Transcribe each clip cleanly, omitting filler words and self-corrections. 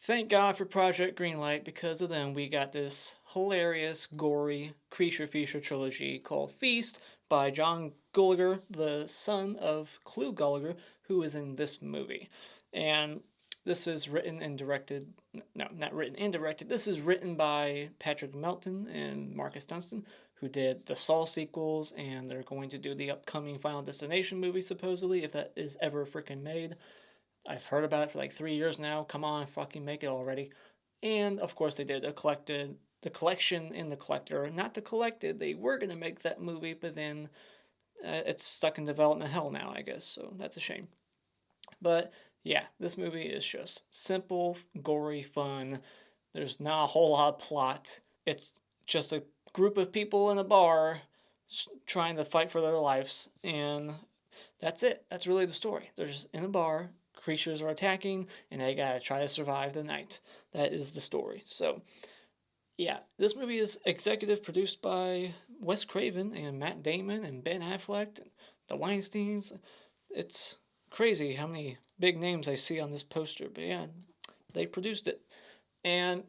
Thank God for Project Greenlight. Because of them, we got this hilarious, gory creature feature trilogy called Feast by John Gulager, the son of Clu Gulager, who is in this movie. And this is written and directed, no, not written and directed. This is written by Patrick Melton and Marcus Dunstan, who did the Saw sequels, and they're going to do the upcoming Final Destination movie, supposedly, if that is ever freaking made. I've heard about it for like 3 years now. Come on, fucking make it already. And of course, they did the collection in the collector, not the collected. They were gonna make that movie, but then it's stuck in development hell now, I guess. So that's a shame. But yeah, this movie is just simple, gory, fun. There's not a whole lot of plot. It's just a group of people in a bar trying to fight for their lives, and that's it. That's really the story. They're just in a bar, creatures are attacking, and they gotta try to survive the night. That is the story. So, yeah, this movie is executive produced by Wes Craven and Matt Damon and Ben Affleck and the Weinsteins. It's crazy how many big names I see on this poster, but yeah, they produced it. And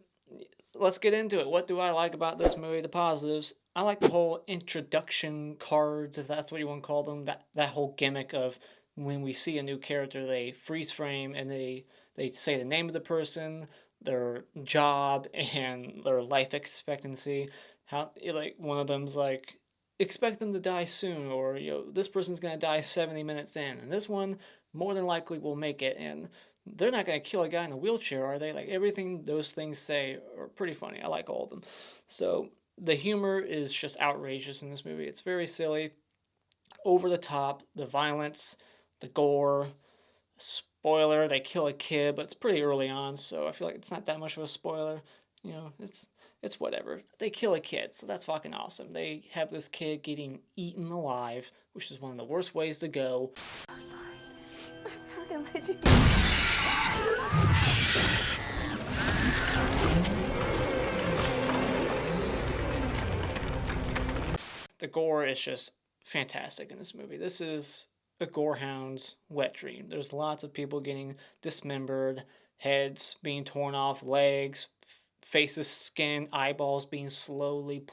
let's get into it. What do I like about this movie? The positives. I like the whole introduction cards, if that's what you want to call them. That whole gimmick of when we see a new character, they freeze frame and they say the name of the person, their job, and their life expectancy. How like one of them's like expect them to die soon, or this person's gonna die 70 minutes in, and this one more than likely will make it, and they're not gonna kill a guy in a wheelchair, are they? Like everything those things say are pretty funny. I like all of them. So the humor is just outrageous in this movie. It's very silly, over the top. The violence, the gore. Spoiler: they kill a kid, but it's pretty early on, so I feel like it's not that much of a spoiler. It's whatever. They kill a kid, so that's fucking awesome. They have this kid getting eaten alive, which is one of the worst ways to go. I'm sorry. How can I do? The gore is just fantastic in this movie. This is a gorehound's wet dream. There's lots of people getting dismembered, heads being torn off, legs, faces, skin, eyeballs being slowly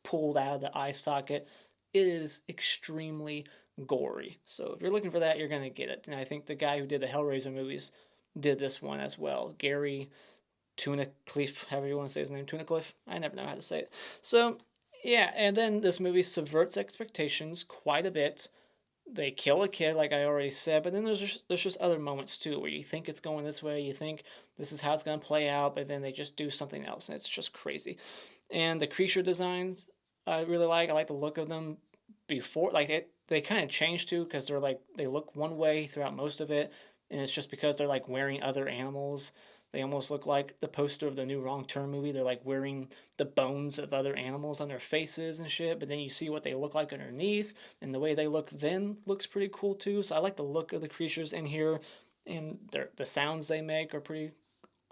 pulled out of the eye socket. It is extremely gory. So if you're looking for that, you're going to get it. And I think the guy who did the Hellraiser movies did this one as well. Gary Tunnicliffe, however you want to say his name, Tunnicliffe. I never know how to say it. So yeah, and then this movie subverts expectations quite a bit. They kill a kid, like I already said, but then there's just other moments too where you think it's going this way, you think this is how it's gonna play out, but then they just do something else, and it's just crazy. And the creature designs I really like. I like the look of them before, like they kind of change too, because they're like they look one way throughout most of it, and it's just because they're like wearing other animals. They almost look like the poster of the new Wrong Turn movie. They're like wearing the bones of other animals on their faces and shit, but then you see what they look like underneath, and the way they look then looks pretty cool too. So I like the look of the creatures in here, and the sounds they make are pretty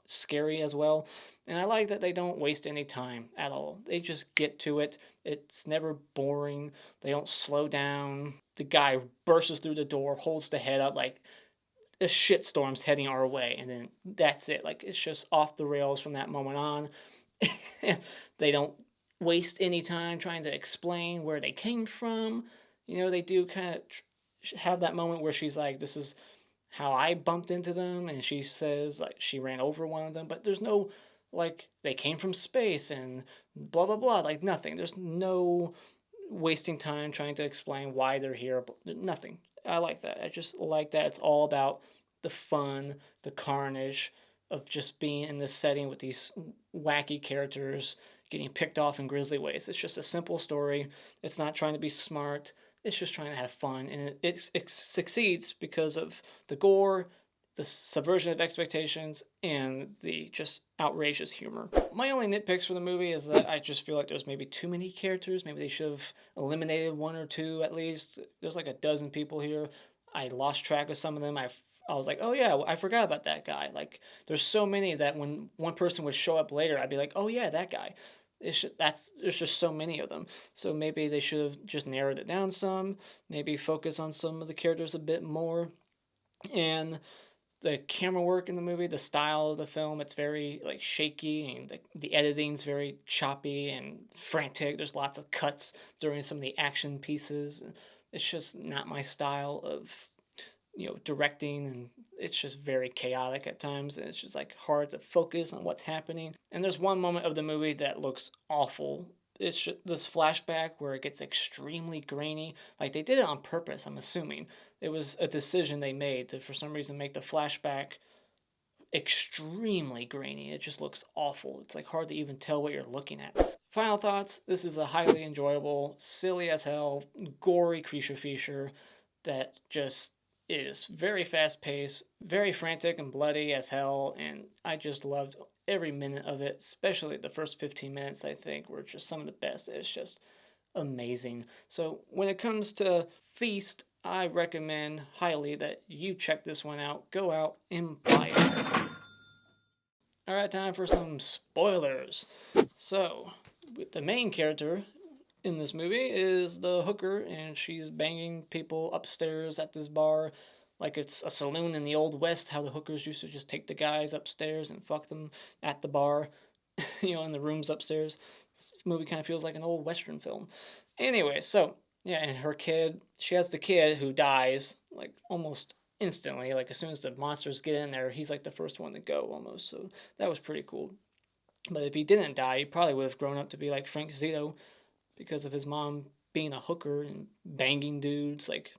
scary as well. And I like that they don't waste any time at all. They just get to it. It's never boring. They don't slow down. The guy bursts through the door, holds the head up like a shitstorm's heading our way, and then that's it. Like it's just off the rails from that moment on. They don't waste any time trying to explain where they came from. They do kind of have that moment where she's like, "This is how I bumped into them," and she says like she ran over one of them, but there's no like they came from space and blah blah blah. Like nothing. There's no wasting time trying to explain why they're here. Nothing. I like that. I just like that it's all about the fun, the carnage of just being in this setting with these wacky characters getting picked off in grisly ways. It's just a simple story. It's not trying to be smart. It's just trying to have fun, and it succeeds because of the gore, the subversion of expectations, and the just outrageous humor. My only nitpicks for the movie is that I just feel like there's maybe too many characters. Maybe they should have eliminated one or two at least. There's like a dozen people here. I lost track of some of them. I was like, oh yeah, I forgot about that guy. Like, there's so many that when one person would show up later, I'd be like, oh yeah, that guy. There's just so many of them. So maybe they should have just narrowed it down some. Maybe focus on some of the characters a bit more. And the camera work in the movie, the style of the film, it's very like shaky, and the editing's very choppy and frantic. There's lots of cuts during some of the action pieces. It's just not my style of directing, and it's just very chaotic at times, and it's just like hard to focus on what's happening. And there's one moment of the movie that looks awful. It's just this flashback where it gets extremely grainy. Like they did it on purpose, I'm assuming. It was a decision they made to, for some reason, make the flashback extremely grainy. It just looks awful. It's like hard to even tell what you're looking at. Final thoughts: this is a highly enjoyable, silly as hell, gory creature feature that just is very fast paced, very frantic and bloody as hell, and I just loved every minute of it, especially the first 15 minutes, I think, were just some of the best. It's just amazing. So when it comes to Feast, I recommend highly that you check this one out. Go out and buy it. Alright, time for some spoilers. So, the main character in this movie is the hooker, and she's banging people upstairs at this bar like it's a saloon in the Old West, how the hookers used to just take the guys upstairs and fuck them at the bar, in the rooms upstairs. This movie kind of feels like an old Western film. Anyway, so, yeah, and her kid, she has the kid who dies, like, almost instantly. Like, as soon as the monsters get in there, he's, like, the first one to go, almost. So, that was pretty cool. But if he didn't die, he probably would have grown up to be like Frank Zito, because of his mom being a hooker and banging dudes, like,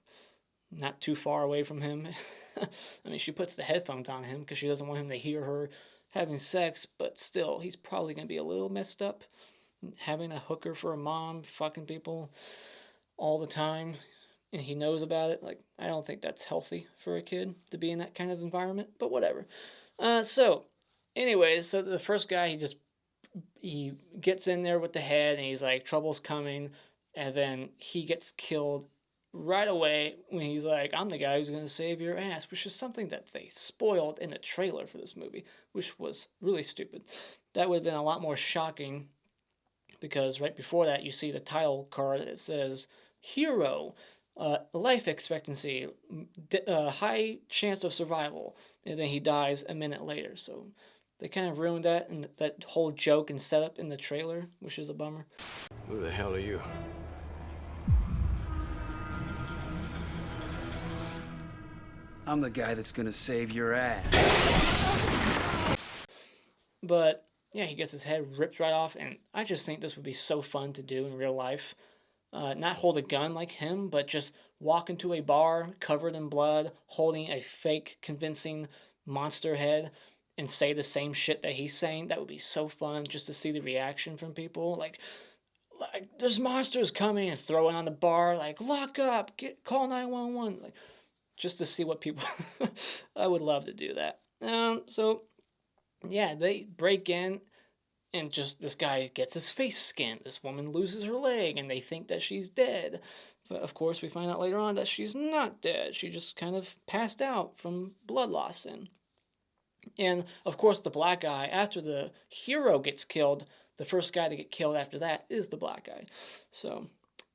not too far away from him. I mean, she puts the headphones on him because she doesn't want him to hear her having sex, but still, he's probably going to be a little messed up. Having a hooker for a mom, fucking people all the time, and he knows about it. Like, I don't think that's healthy for a kid to be in that kind of environment, but whatever. Anyways, so the first guy, he gets in there with the head, and he's like, trouble's coming, and then he gets killed right away when he's like, I'm the guy who's going to save your ass, which is something that they spoiled in the trailer for this movie, which was really stupid. That would have been a lot more shocking, because right before that, you see the title card. It says, Hero, life expectancy, high chance of survival, and then he dies a minute later. So they kind of ruined that, and that whole joke and setup in the trailer, which is a bummer. Who the hell are you? I'm the guy that's gonna save your ass. But yeah, he gets his head ripped right off, and I just think this would be so fun to do in real life. Not hold a gun like him, but just walk into a bar covered in blood, holding a fake, convincing monster head, and say the same shit that he's saying. That would be so fun, just to see the reaction from people. Like there's monsters coming, and throw it on the bar, like, lock up, call 911. Like, just to see what people. I would love to do that. So yeah, they break in, and just this guy gets his face skinned. This woman loses her leg, and they think that she's dead. But of course, we find out later on that she's not dead. She just kind of passed out from blood loss. And of course, the black guy, after the hero gets killed, the first guy to get killed after that is the black guy. So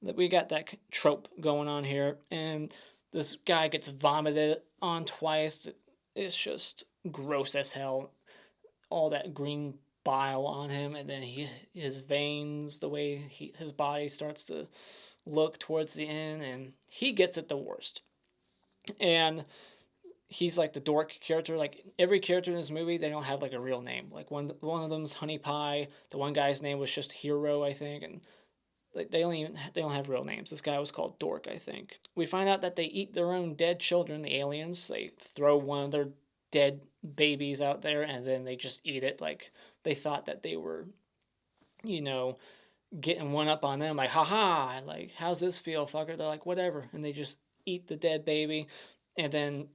we got that trope going on here. And this guy gets vomited on twice. It's just gross as hell. All that green bile on him, and then his veins, the way his body starts to look towards the end, and he gets it the worst. And he's like the dork character. Like, every character in this movie, they don't have like a real name. Like, one of them's Honey Pie. The one guy's name was just Hero, I think, and they don't have real names. This guy was called Dork, I think. We find out that they eat their own dead children, the aliens. They throw one of their dead babies out there, and then they just eat it. Like, they thought that they were, getting one up on them. Like, haha, like, how's this feel, fucker? They're like, whatever. And they just eat the dead baby, and then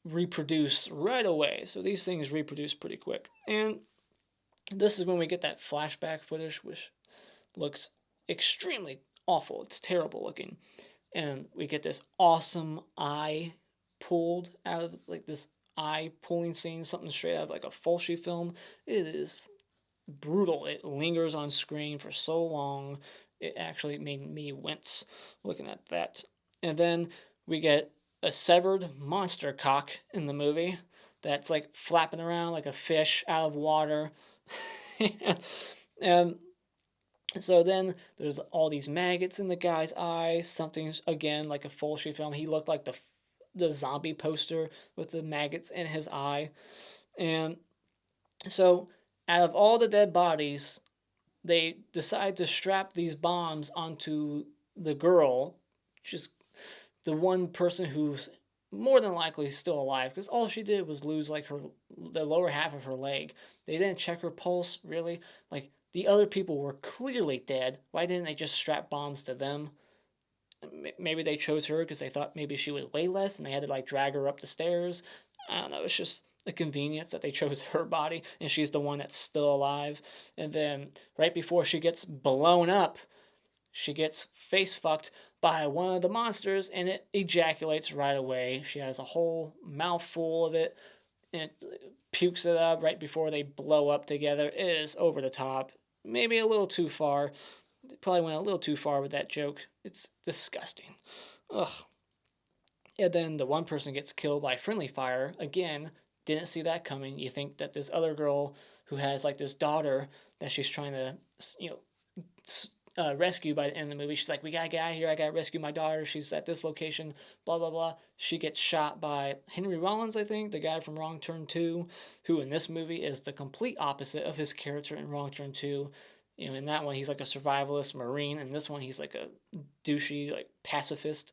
reproduce right away. So these things reproduce pretty quick. And this is when we get that flashback footage, which looks extremely awful. It's terrible looking. And we get this awesome eye pulled out of, like, this eye pulling scene, something straight out of like a Fulci film. It is brutal. It lingers on screen for so long. It actually made me wince looking at that. And then we get a severed monster cock in the movie that's like flapping around like a fish out of water. And so then there's all these maggots in the guy's eyes. Something's again like a Fulci film. He looked like the zombie poster with the maggots in his eye. And so out of all the dead bodies, they decide to strap these bombs onto the girl, just the one person who's more than likely still alive, because all she did was lose like the lower half of her leg. They didn't check her pulse, really. Like, the other people were clearly dead. Why didn't they just strap bombs to them? Maybe they chose her because they thought maybe she would weigh less and they had to like drag her up the stairs. I don't know, it's just a convenience that they chose her body and she's the one that's still alive. And then right before she gets blown up, she gets face fucked by one of the monsters and it ejaculates right away. She has a whole mouthful of it and it pukes it up right before they blow up together. It is over the top. Maybe a little too far. Probably went a little too far with that joke. It's disgusting. Ugh. And then the one person gets killed by friendly fire. Again, didn't see that coming. You think that this other girl who has like this daughter that she's trying to, rescue by the end of the movie. She's like, we gotta get out of here. I gotta rescue my daughter. She's at this location. Blah, blah, blah. She gets shot by Henry Rollins, I think, the guy from Wrong Turn 2, who in this movie is the complete opposite of his character in Wrong Turn 2. In that one, he's like a survivalist Marine. In this one, he's like a douchey, like pacifist.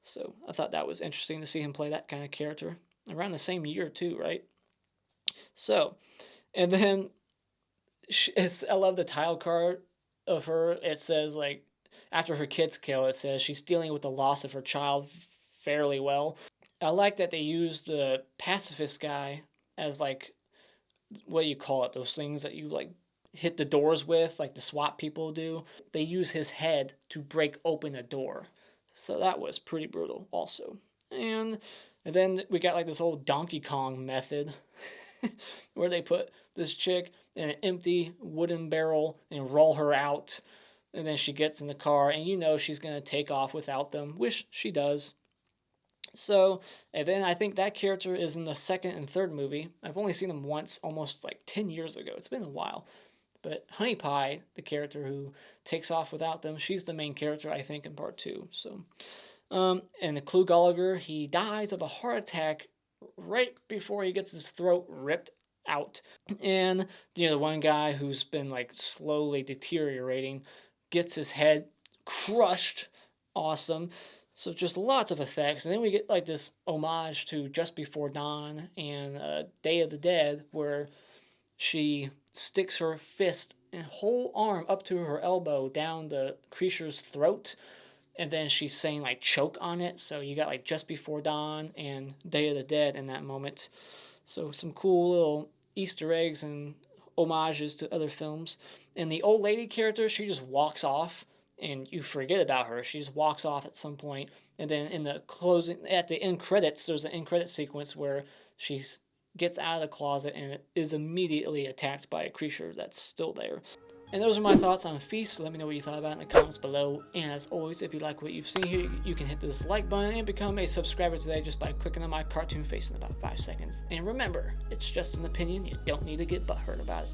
So I thought that was interesting to see him play that kind of character. Around the same year, too, right? So, and then I love the title card of her. It says, like, after her kids kill, it says she's dealing with the loss of her child fairly well. I like that they used the pacifist guy as, like, what do you call it? Those things that you, like, hit the doors with, like the SWAT people do. They use his head to break open a door. So that was pretty brutal also. And then we got like this whole Donkey Kong method where they put this chick in an empty wooden barrel and roll her out. And then she gets in the car and she's going to take off without them, which she does. So, and then I think that character is in the second and third movie. I've only seen him once, almost like 10 years ago. It's been a while. But Honey Pie, the character who takes off without them, she's the main character, I think, in part 2. So, and the Clu Gulager, he dies of a heart attack right before he gets his throat ripped out. And, the one guy who's been, like, slowly deteriorating gets his head crushed. Awesome. So just lots of effects. And then we get, like, this homage to Just Before Dawn and Day of the Dead, where she sticks her fist and whole arm up to her elbow down the creature's throat, and then she's saying like choke on it. So you got like Just Before Dawn and Day of the Dead in that moment. So some cool little Easter eggs and homages to other films. And the old lady character, she just walks off and you forget about her. She just walks off at some point. And then in the closing, at the end credits, there's an end credit sequence where she's gets out of the closet and is immediately attacked by a creature that's still there. And those are my thoughts on Feast. Let me know what you thought about it in the comments below. And as always, if you like what you've seen here, you can hit this like button and become a subscriber today just by clicking on my cartoon face in about 5 seconds. And remember, it's just an opinion. You don't need to get butthurt about it.